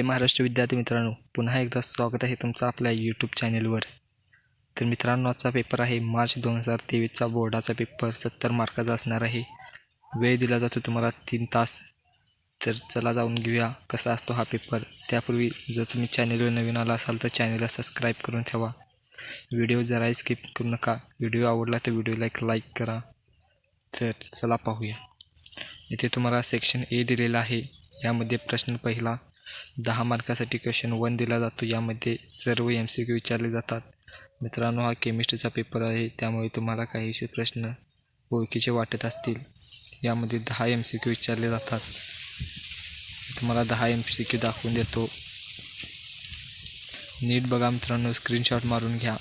महाराष्ट्र विद्यार्थी मित्रांनो, पुन्हा एकदा स्वागत आहे तुमचं आपल्या यूट्यूब चॅनलवर। तर मित्रांनो, आजचा पेपर आहे मार्च 2023चा बोर्डाचा पेपर 70 मार्काचा असणार आहे। वेळ दिला जातो तुम्हाला 3 तास। तर चला जाऊन घेऊया कसा असतो हा पेपर। त्यापूर्वी जर तुम्ही चॅनलवर नवीन आला असाल तर चॅनलला सबस्क्राईब करून ठेवा। व्हिडिओ जराही स्किप करू नका। व्हिडिओ आवडला तर व्हिडिओला एक लाईक करा। तर चला पाहूया। इथे तुम्हाला सेक्शन ए दिलेला आहे। यामध्ये प्रश्न पहिला 10 मार्कासाठी क्वेश्चन 1 दिला जातो। यामध्ये सर्व MCQ विचारले जातात। मित्रांनो, हा केमिस्ट्रीचा पेपर आहे, त्यामुळे तुम्हाला काहीसे प्रश्न ओळखीचे वाटत असतील। यामध्ये 10 MCQ विचारले जातात। तुम्हाला 10 MCQ दाखवून देतो, नीट बघा मित्रांनो, स्क्रीनशॉट मारून घ्या।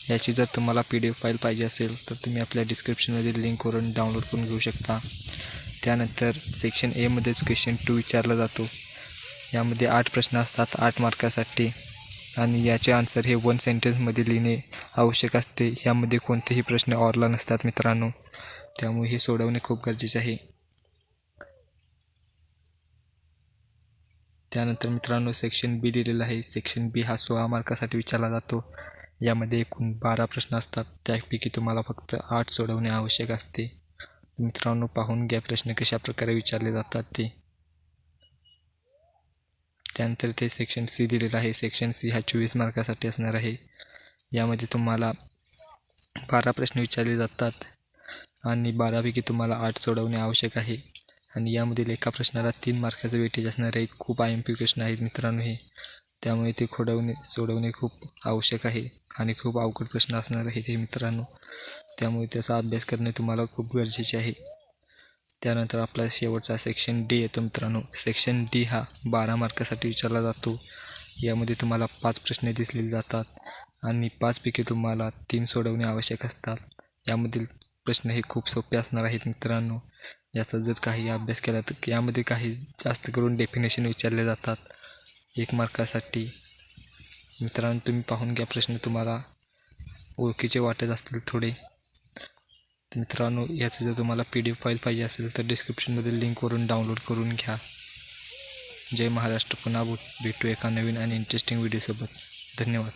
याची जर तुम्हाला PDF फाईल पाहिजे असेल तर तुम्ही आपल्या डिस्क्रिप्शनमधील लिंकवरून डाउनलोड करून घेऊ शकता। त्यानंतर सेक्शन ए मध्येच क्वेश्चन 2 विचारला जातो। यामध्ये 8 प्रश्न असतात 8 मार्कासाठी, आणि याचे आन्सर हे 1 सेंटेन्समध्ये लिहिणे आवश्यक असते। यामध्ये कोणतेही प्रश्न ऑरला नसतात मित्रांनो, त्यामुळे हे सोडवणे खूप गरजेचे आहे। त्यानंतर मित्रांनो, सेक्शन बी दिलेला आहे। सेक्शन बी हा 16 मार्कासाठी विचारला जातो। यामध्ये एकूण 12 प्रश्न असतात, त्यापैकी तुम्हाला फक्त 8 सोडवणे आवश्यक असते। मित्रांनो, पाहून घ्या प्रश्न कशा प्रकारे विचारले जातात ते। त्यानंतर ते सेक्शन सी दिलेला आहे। सेक्शन सी हा 24 मार्कासाठी असणार आहे। यामध्ये तुम्हाला 12 प्रश्न विचारले जातात आणि 12पैकी तुम्हाला 8 सोडवणे आवश्यक आहे। आणि यामधील एका प्रश्नाला 3 मार्काचं वेटेज असणार आहे। खूप IMP प्रश्न आहेत मित्रांनो हे, त्यामुळे ते सोडवणे खूप आवश्यक आहे आणि खूप अवघड प्रश्न असणार आहेत हे मित्रांनो, त्यामुळे त्याचा अभ्यास करणे तुम्हाला खूप गरजेचे आहे। त्यानंतर आपला शेवटचा सेक्शन डी येतो मित्रांनो। सेक्शन डी हा 12 मार्कासाठी विचारला जातो। यामध्ये तुम्हाला 5 प्रश्न दिसलेले जातात आणि 5पैकी तुम्हाला 3 सोडवणे आवश्यक असतात। यामधील प्रश्न हे खूप सोपे असणार आहेत मित्रांनो। याचा जर काही अभ्यास केला तर यामध्ये काही जास्त करून डेफिनेशन विचारले जातात 1 मार्कासाठी। मित्रांनो, तुम्ही पाहून घ्या प्रश्न, तुम्हाला ओळखीचे वाटत असतील थोडे। मित्रांनो, याचं जर तुम्हाला PDF फाईल पाहिजे असेल तर डिस्क्रिप्शनमधील लिंकवरून डाउनलोड करून घ्या। जय महाराष्ट्र। पुन्हा भेटू एका नवीन आणि इंटरेस्टिंग व्हिडिओसोबत। धन्यवाद।